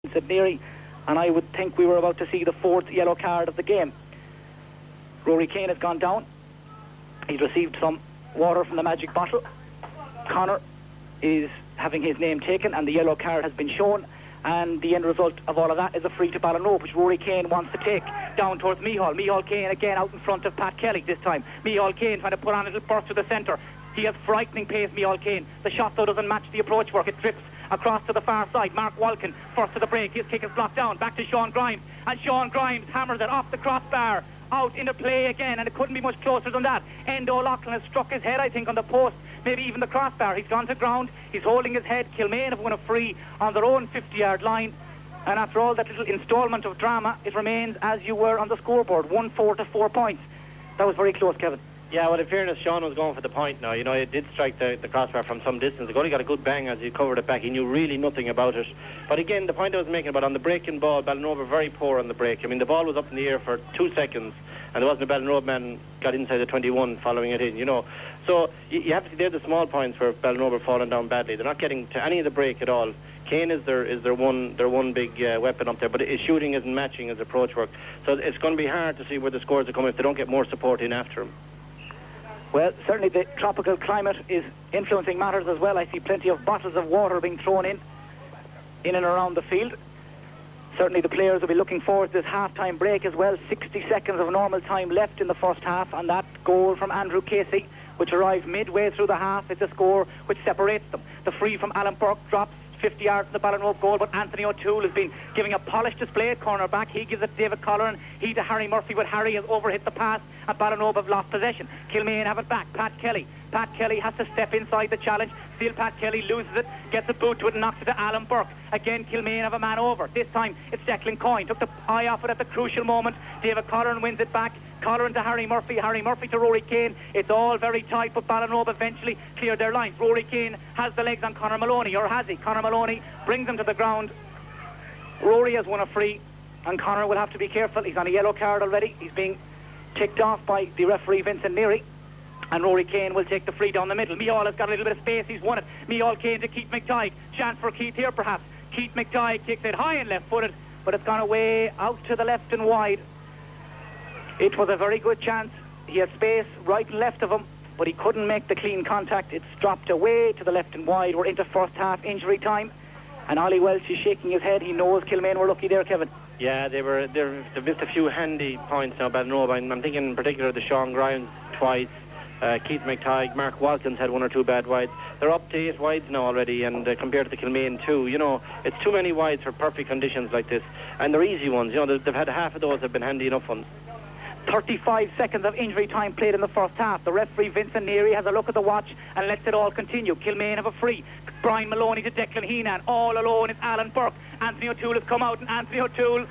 Vincent Neary, and I would think we were about to see the 4th yellow card of the game. Rory Keane has gone down. He's received some water from the magic bottle. Conor is having his name taken, and the yellow card has been shown, and the end result of all of that is a free to Ballinrobe, which Rory Keane wants to take down towards Micheál. Micheál Keane again out in front of Pat Kelly this time. Micheál Keane trying to put on a little burst to the centre. He has frightening pace, Micheál Keane. The shot though doesn't match the approach work. It drifts across to the far side. Mark Walkin first to the break. His kick is blocked down. Back to Sean Grimes, and Sean Grimes hammers it off the crossbar. Out into play again, and it couldn't be much closer than that. Endo O'Loughlin has struck his head, I think, on the post, maybe even the crossbar. He's gone to ground, he's holding his head. Kilmaine have won a free on their own 50-yard line, and after all that little instalment of drama, it remains as you were on the scoreboard, 1-4 to 4 points. That was very close, Kevin. Yeah, well, in fairness, Sean was going for the point now. You know, it did strike the crossbar from some distance. The goalie got a good bang as he covered it back. He knew really nothing about it. But again, the point I was making about on the breaking ball, Ballinrobe were very poor on the break. I mean, the ball was up in the air for 2 seconds, and there wasn't a Ballinrobe man got inside the 21 following it in, you know. So you have to, they're the small points where Ballinrobe are falling down badly. They're not getting to any of the break at all. Kane is their one big weapon up there, but his shooting isn't matching his approach work. So it's going to be hard to see where the scores are coming if they don't get more support in after him. Well, certainly the tropical climate is influencing matters as well. I see plenty of bottles of water being thrown in and around the field. Certainly the players will be looking forward to this half-time break as well. 60 seconds of normal time left in the first half, and that goal from Andrew Casey, which arrived midway through the half, is the score which separates them. The free from Alan Burke drops 50 yards from the Ballinrobe goal, but Anthony O'Toole has been giving a polished display at cornerback. He gives it to David Colleran, he to Harry Murphy, but Harry has overhit the pass, and Ballinrobe have lost possession. Kilmaine have it back. Pat Kelly has to step inside the challenge. Still Pat Kelly loses it, gets a boot to it and knocks it to Alan Burke. Again Kilmaine have a man over. This time it's Declan Coyne. Took the eye off it at the crucial moment. David Colleran wins it back. Colleran to Harry Murphy to Rory Keane. It's all very tight, but Ballinrobe eventually cleared their lines. Rory Keane has the legs on Conor Maloney, or has he? Conor Maloney brings him to the ground. Rory has won a free, and Conor will have to be careful. He's on a yellow card already. He's being ticked off by the referee Vincent Neary, and Rory Keane will take the free down the middle. Micheál has got a little bit of space. He's won it. Micheál Keane to Keith McTighe. Chance for Keith here perhaps. Keith McTighe kicks it high and left-footed, but it's gone away out to the left and wide. It was a very good chance. He has space right and left of him, but he couldn't make the clean contact. It's dropped away to the left and wide. We're into first half injury time, and Ollie Welch is shaking his head. He knows Kilmaine were lucky there, Kevin. Yeah, they've missed a few handy points now, Ballinrobe. I'm thinking in particular the Sean Grimes twice, Keith McTighe, Mark Watkins had 1 or 2 bad wides. They're up to 8 wides now already, and compared to the Kilmaine 2, you know, it's too many wides for perfect conditions like this, and they're easy ones. You know, they've had half of those have been handy enough ones. 35 seconds of injury time played in the first half. The referee Vincent Neary has a look at the watch and lets it all continue. Kilmaine have a free. Brian Maloney to Declan Heenan. All alone is Alan Burke. Anthony O'Toole has come out, and Anthony O'Toole,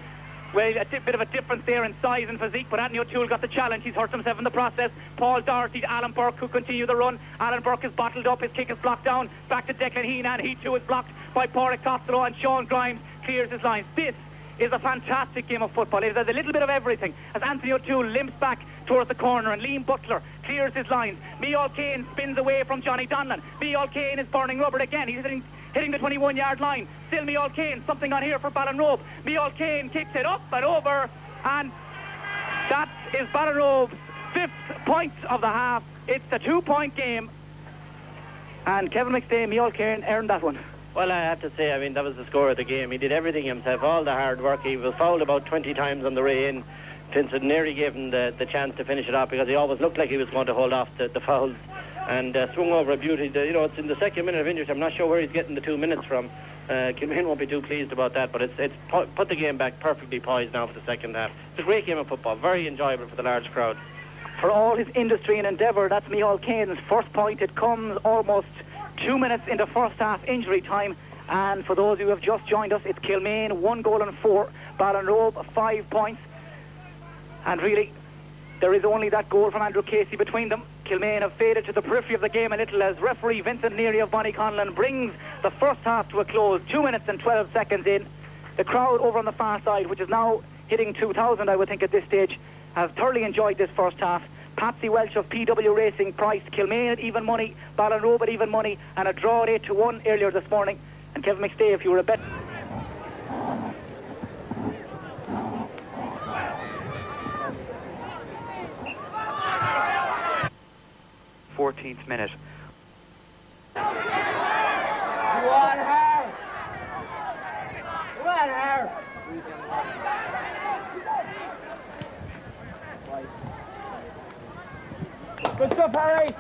well, a bit of a difference there in size and physique, but Anthony O'Toole got the challenge. He's hurt himself in the process. Paul Doherty to Alan Burke, who continue the run. Alan Burke is bottled up. His kick is blocked down. Back to Declan Heenan. He too is blocked by Pádraig Costello, and Sean Grimes clears his lines. This is a fantastic game of football. It has a little bit of everything as Anthony O'Toole limps back towards the corner, and Liam Butler clears his lines. Micheál Keane spins away from Johnny Donlan. Micheál Keane is burning rubber again. He's hitting the 21-yard line. Still Micheál Keane. Something on here for Ballinrobe. Micheál Keane kicks it up and over, and that is Ballinrobe's 5th point of the half. It's a 2-point game, and Kevin McStay, Micheál Keane earned that one. Well, I have to say, I mean, that was the score of the game. He did everything himself, all the hard work. He was fouled about 20 times on the way in. Vincent Neary gave him the chance to finish it off, because he always looked like he was going to hold off the fouls, and swung over a beauty. You know, it's in the 2nd minute of injury. I'm not sure where he's getting the 2 minutes from. Kilmaine won't be too pleased about that, but it's put the game back perfectly poised now for the second half. It's a great game of football, very enjoyable for the large crowd. For all his industry and endeavour, that's Micheál Keane's first point. It comes almost 2 minutes into first half injury time, and for those who have just joined us, it's Kilmaine 1 goal and 4, Ballinrobe 5 points, and really there is only that goal from Andrew Casey between them. Kilmaine have faded to the periphery of the game a little as referee Vincent Neary of Bonnyconlon brings the first half to a close. 2 minutes and 12 seconds in. The crowd over on the far side, which is now hitting 2,000 I would think at this stage, have thoroughly enjoyed this first half. Patsy Welch of PW Racing priced Kilmaine at even money, Ballinrobe at even money, and a draw at 8-1 earlier this morning. And Kevin McStay, if you were a bet 14th minute. Good stuff, Harry.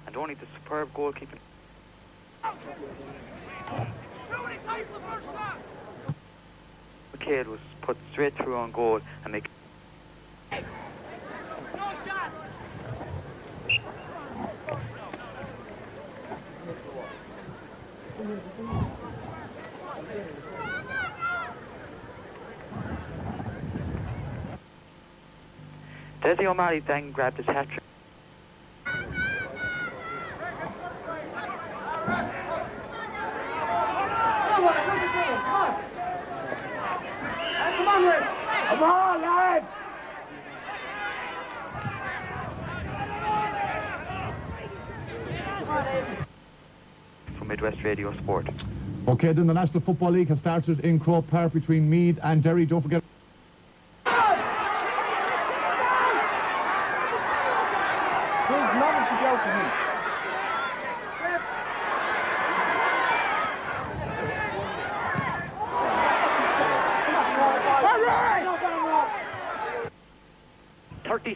And only the superb goalkeeping. McCabe was put straight through on goal and make. Desi O'Malley then grabbed his hat-trick. Come on, lads! From Midwest Radio Sport. Okay, then the National Football League has started in Croke Park between Meath and Derry. Don't forget.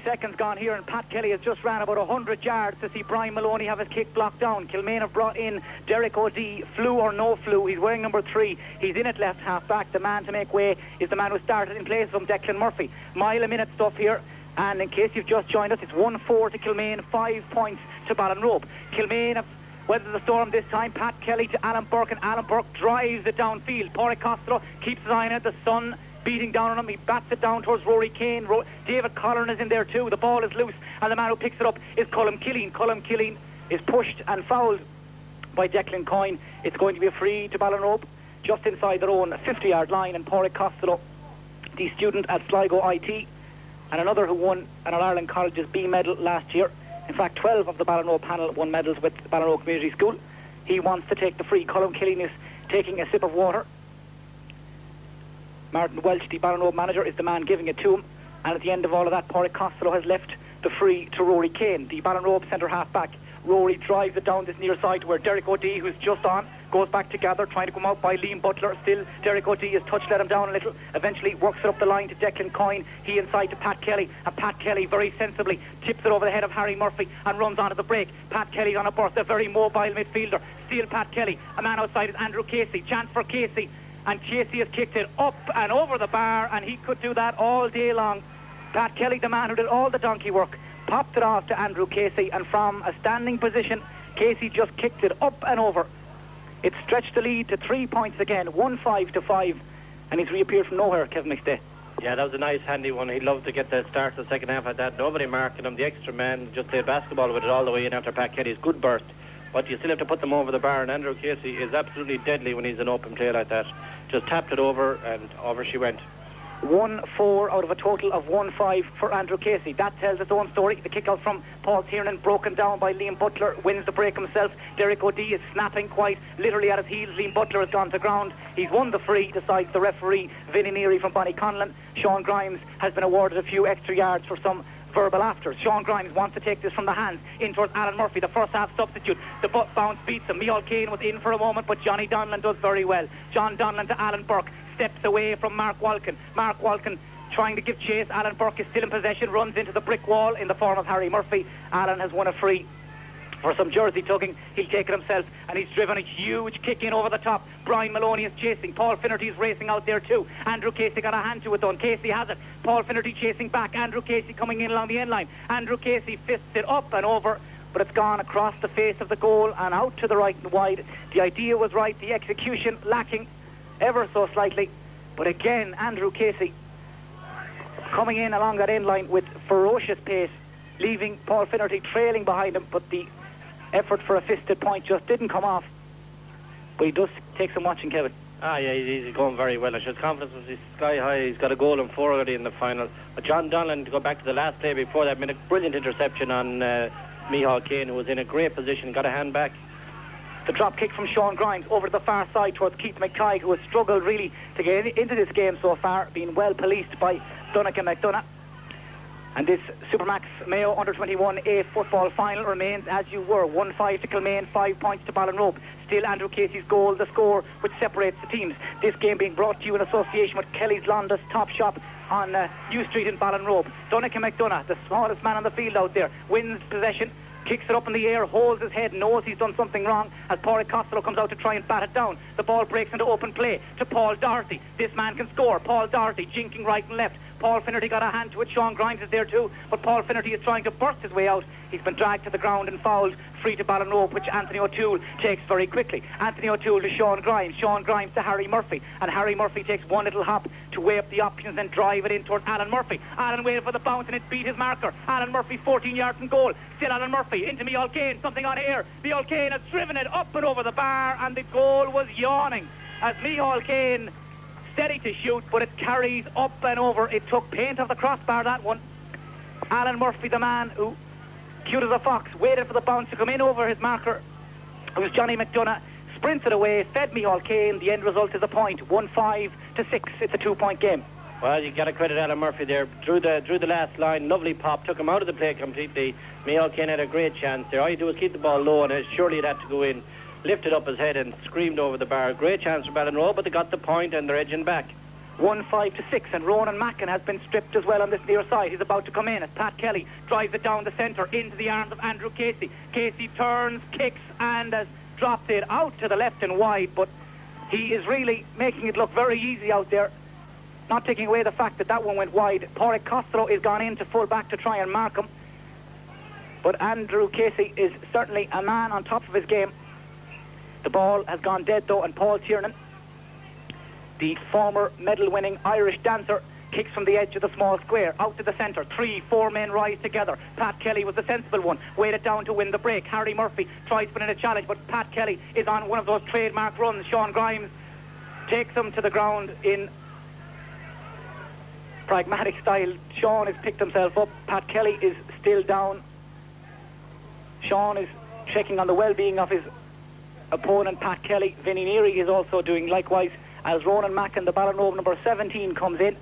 Seconds gone here, and Pat Kelly has just ran about 100 yards to see Brian Maloney have his kick blocked down. Kilmaine have brought in Derek O'Dea, flu or no flu. He's wearing number 3. He's in at left half back. The man to make way is the man who started in place of him, Declan Murphy. Mile a minute stuff here, and in case you've just joined us, it's 1-4 to Kilmaine, 5 points to Ballinrobe. Kilmaine have weathered the storm this time. Pat Kelly to Alan Burke, and Alan Burke drives it downfield. Pádraig Costello keeps his eye on it. The sun beating down on him. He bats it down towards Rory Kane. David Collin is in there too. The ball is loose, and the man who picks it up is Colm Killeen. Colm Killeen is pushed and fouled by Declan Coyne. It's going to be a free to Ballinrobe just inside their own 50-yard line, and Pádraig Costello, the student at Sligo IT and another who won an All-Ireland College's B medal last year. In fact, 12 of the Ballinrobe panel won medals with Ballinrobe Community School. He wants to take the free. Colm Killeen is taking a sip of water. Martin Welch, the Ballinrobe manager, is the man giving it to him, and at the end of all of that, Pádraig Costello has left the free to Rory Kane, the Ballinrobe centre half back. Rory drives it down this near side to where Derek O'Dea, who's just on, goes back to gather, trying to come out by Liam Butler. Still, Derek O'Dea has touched, let him down a little. Eventually works it up the line to Declan Coyne. He inside to Pat Kelly, and Pat Kelly very sensibly tips it over the head of Harry Murphy and runs onto the break. Pat Kelly's on a burst, a very mobile midfielder. Still Pat Kelly. A man outside is Andrew Casey. Chance for Casey. And Casey has kicked it up and over the bar, and he could do that all day long. Pat Kelly, the man who did all the donkey work, popped it off to Andrew Casey, and from a standing position, Casey just kicked it up and over. It stretched the lead to 3 points again, 1-5 to 5, and he's reappeared from nowhere, Kevin McStay. Yeah, that was a nice, handy one. He'd love to get the start of the second half like that. Nobody marking him. The extra man just played basketball with it all the way in after Pat Kelly's good burst. But you still have to put them over the bar, and Andrew Casey is absolutely deadly when he's in open play like that. Just tapped it over, and over she went. 1-4 out of a total of 1-5 for Andrew Casey. That tells its own story. The kick out from Paul Tiernan, broken down by Liam Butler, wins the break himself. Derek O'Dea is snapping quite literally at his heels. Liam Butler has gone to ground. He's won the free, decides the referee, Vinnie Neary from Bonnyconlon. Sean Grimes has been awarded a few extra yards for some verbal afters. Sean Grimes wants to take this from the hands in towards Alan Murphy, the first half substitute. The butt bounce beats him. Micheál Kane was in for a moment, but Johnny Donlan does very well. John Donlan to Alan Burke, steps away from Mark Walken. Mark Walken trying to give chase. Alan Burke is still in possession, runs into the brick wall in the form of Harry Murphy. Alan has won a free for some jersey tugging. He'll take it himself, and he's driven a huge kick in over the top. Brian Maloney is chasing. Paul Finnerty is racing out there too. Andrew Casey got a hand to it though, and Casey has it. Paul Finnerty chasing back. Andrew Casey coming in along the end line. Andrew Casey fists it up and over, but it's gone across the face of the goal and out to the right and wide. The idea was right, the execution lacking ever so slightly. But again, Andrew Casey coming in along that end line with ferocious pace, leaving Paul Finnerty trailing behind him, but the effort for a fisted point just didn't come off. But he does take some watching, Kevin. Yeah, he's going very well. His confidence was sky high. He's got a goal and 4 already in the final. But John Donlan, to go back to the last play before that, made a brilliant interception on Micheál Kane, who was in a great position, got a hand back. The drop kick from Sean Grimes over to the far side towards Keith McTighe, who has struggled really to get into this game so far, being well policed by Donnacha McDonough. And this Supermax Mayo Under-21A football final remains as you were. 1-5 to Kilmaine, 5 points to Ballinrobe. Still Andrew Casey's goal, the score which separates the teams. This game being brought to you in association with Kelly's Londas Top Shop on New Street in Ballinrobe. Donncha McDonough, the smallest man on the field out there, wins possession, kicks it up in the air, holds his head, knows he's done something wrong as Pádraig Costello comes out to try and bat it down. The ball breaks into open play to Paul Doherty. This man can score. Paul Doherty jinking right and left. Paul Finnerty got a hand to it. Sean Grimes is there too, but Paul Finnerty is trying to burst his way out. He's been dragged to the ground and fouled, free to Ballinrobe, which Anthony O'Toole takes very quickly. Anthony O'Toole to Sean Grimes to Harry Murphy, and Harry Murphy takes one little hop to weigh up the options and drive it in towards Alan Murphy. Alan waited for the bounce and it beat his marker. Alan Murphy 14 yards from goal. Still Alan Murphy into Micheál Kane, something on air. Micheál Kane has driven it up and over the bar, and the goal was yawning as Micheál Kane steady to shoot, but it carries up and over. It took paint off the crossbar, that one. Alan Murphy, the man who, cute as a fox, waited for the bounce to come in over his marker. It was Johnny McDonough, sprints it away, fed Micheál Kane. The end result is a point, 1-5 to 6. It's a 2-point game. Well, you got to credit Alan Murphy there. Drew the last line, lovely pop, took him out of the play completely. Micheál Kane had a great chance there. All you do is keep the ball low, and surely it had to go in. Lifted up his head and screamed over the bar. Great chance for Ballinrobe, but they got the point and they're edging back. 1-5 to 6, and Ronan Mackin has been stripped as well on this near side. He's about to come in as Pat Kelly drives it down the centre into the arms of Andrew Casey. Casey turns, kicks, and has dropped it out to the left and wide, but he is really making it look very easy out there, not taking away the fact that that one went wide. Pádraig Costello is gone in to full back to try and mark him, but Andrew Casey is certainly a man on top of his game. The ball has gone dead though, and Paul Tiernan, the former medal-winning Irish dancer, kicks from the edge of the small square out to the centre. 3-4 men rise together. Pat Kelly was the sensible one, weighed it down to win the break. Harry Murphy tries to put in a challenge, but Pat Kelly is on one of those trademark runs. Sean Grimes takes him to the ground in pragmatic style. Sean has picked himself up. Pat Kelly is still down. Sean is checking on the well-being of his opponent, Pat Kelly. Vinnie Neary is also doing likewise as Ronan Mackin, the Ballinrobe number 17, comes in.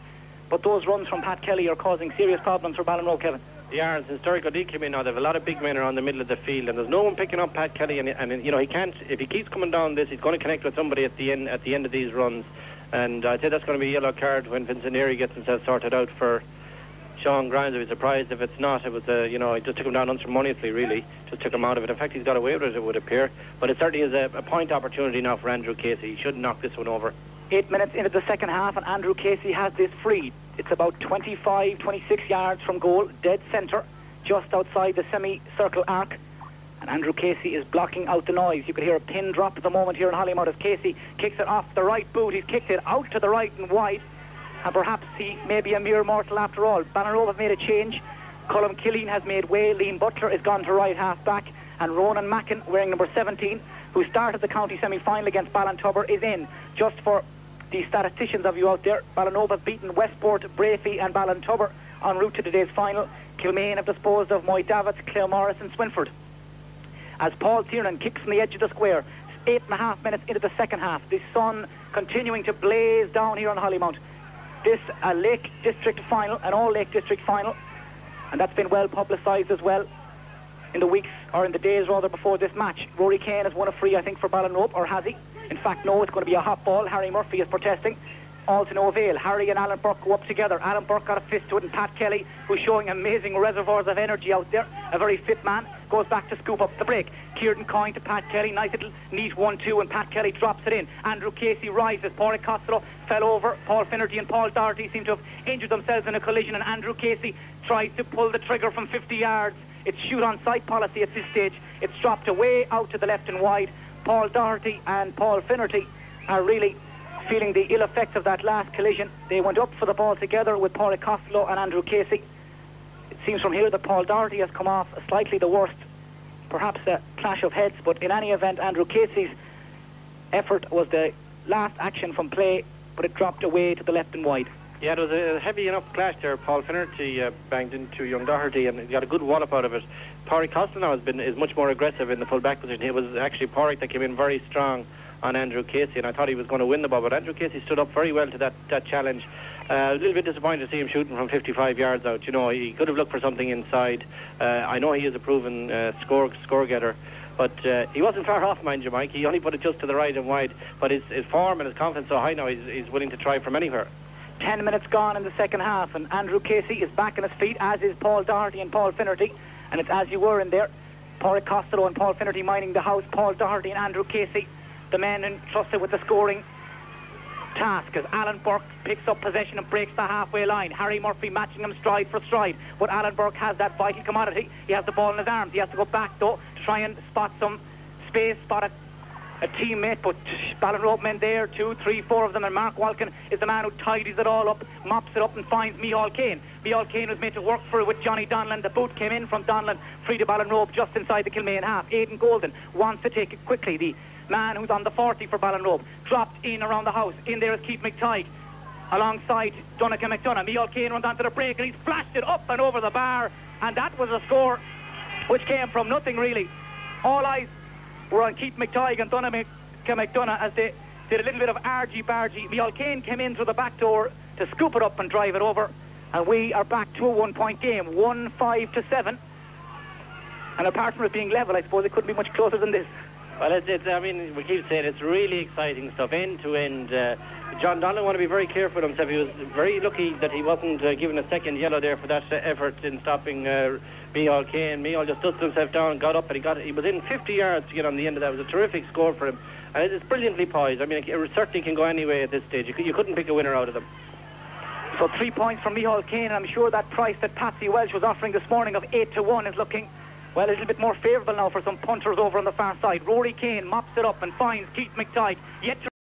But those runs from Pat Kelly are causing serious problems for Ballinrobe, Kevin. They are, and since Derek O'Dea came in now, they have a lot of big men around the middle of the field, and there's no one picking up Pat Kelly, and you know, he can't, if he keeps coming down this, he's going to connect with somebody at the end of these runs, and I'd say that's going to be a yellow card when Vincent Neary gets himself sorted out for Sean Grimes. I'd be surprised if it's not. It was, you know, it just took him down unceremoniously, really. Just took him out of it. In fact, he's got away with it, it would appear. But it certainly is a point opportunity now for Andrew Casey. He should knock this one over. 8 minutes into the second half, and Andrew Casey has this free. It's about 25, 26 yards from goal, dead centre, just outside the semicircle arc. And Andrew Casey is blocking out the noise. You could hear a pin drop at the moment here in Hollymount as Casey kicks it off the right boot. He's kicked it out to the right and wide. And perhaps he may be a mere mortal after all. Ballinrobe have made a change. Colm Killeen has made way. Liam Butler is gone to right half back. And Ronan Mackin, wearing number 17, who started the county semi-final against Ballintubber, is in. Just for the statisticians of you out there, Ballinrobe have beaten Westport, Brafey and Ballintubber en route to today's final. Kilmaine have disposed of Moydavitz, Claremorris and Swinford. As Paul Tiernan kicks from the edge of the square, 8.5 minutes into the second half, the sun continuing to blaze down here on Hollymount. This a Lake District final, an all-Lake District final, and that's been well publicised as well in the weeks, or in the days rather, before this match. Rory Kane has won a free, I think, for Ballinrobe, or has he? In fact, no, it's going to be a hot ball. Harry Murphy is protesting. All to no avail. Harry and Alan Burke go up together. Alan Burke got a fist to it, and Pat Kelly, who's showing amazing reservoirs of energy out there, a very fit man, goes back to scoop up the break. Kieran Coyne to Pat Kelly, nice little neat 1-2, and Pat Kelly drops it in. Andrew Casey rises. Pádraig Costello fell over. Paul Finnerty and Paul Doherty seem to have injured themselves in a collision, and Andrew Casey tries to pull the trigger from 50 yards. It's shoot on sight policy at this stage. It's dropped away out to the left and wide. Paul Doherty and Paul Finnerty are really feeling the ill effects of that last collision. They went up for the ball together with Pádraig Costello and Andrew Casey. It seems from here that Paul Doherty has come off slightly the worst, perhaps a clash of heads, but in any event, Andrew Casey's effort was the last action from play, but it dropped away to the left and wide. Yeah, it was a heavy enough clash there. Paul Finnerty banged into young Doherty and he got a good wallop out of it. Pádraig Costello now is much more aggressive in the full back position. It was actually Pádraig that came in very strong on Andrew Casey, and I thought he was going to win the ball, but Andrew Casey stood up very well to that challenge. A little bit disappointed to see him shooting from 55 yards out. You know, he could have looked for something inside. I know he is a proven score getter, but he wasn't far off, mind you, Mike. He only put it just to the right and wide, but his form and his confidence so high now, he's willing to try from anywhere. 10 minutes gone in the second half, and Andrew Casey is back on his feet, as is Paul Doherty and Paul Finnerty, and it's as you were in there. Paul Costello and Paul Finnerty minding the house, Paul Doherty and Andrew Casey, the men entrusted with the scoring task, as Alan Burke picks up possession and breaks the halfway line. Harry Murphy matching him stride for stride, but Alan Burke has that vital commodity. He has the ball in his arms. He has to go back though to try and spot some space, spot a teammate, but Ballinrobe men there, 2, 3, 4 of them, and Mark Walken is the man who tidies it all up, mops it up and finds Micheál Kane. Micheál Kane was made to work for it with Johnny Donlan. The boot came in from Donlan, free to Ballinrobe just inside the Kilmaine half. Aidan Golden wants to take it quickly. The man who's on the 40 for Ballinrobe dropped in around the house. In there is Keith McTighe alongside Donegan McDonough. Micheál Kane runs onto the break and he's flashed it up and over the bar, and that was a score which came from nothing really. All eyes were on Keith McTighe and Donegan McDonough as they did a little bit of argy-bargy. Micheál Kane came in through the back door to scoop it up and drive it over, and we are back to a 1-point game, 1-5-7. And apart from it being level, I suppose it couldn't be much closer than this. Well, I mean, we keep saying it's really exciting stuff, end to end. John Donlan want to be very careful with himself. He was very lucky that he wasn't given a second yellow there for that effort in stopping Micheál Kane. Micheál just dusted himself down and got up, and he was in 50 yards to get on the end of that. It was a terrific score for him, and it's brilliantly poised. I mean, it certainly can go any way at this stage. You couldn't pick a winner out of them. So 3 points from Micheál Kane, and I'm sure that price that Patsy Welsh was offering this morning of 8-1 is looking, well, a little bit more favourable now for some punters over on the far side. Rory Kane mops it up and finds Keith McTighe yet to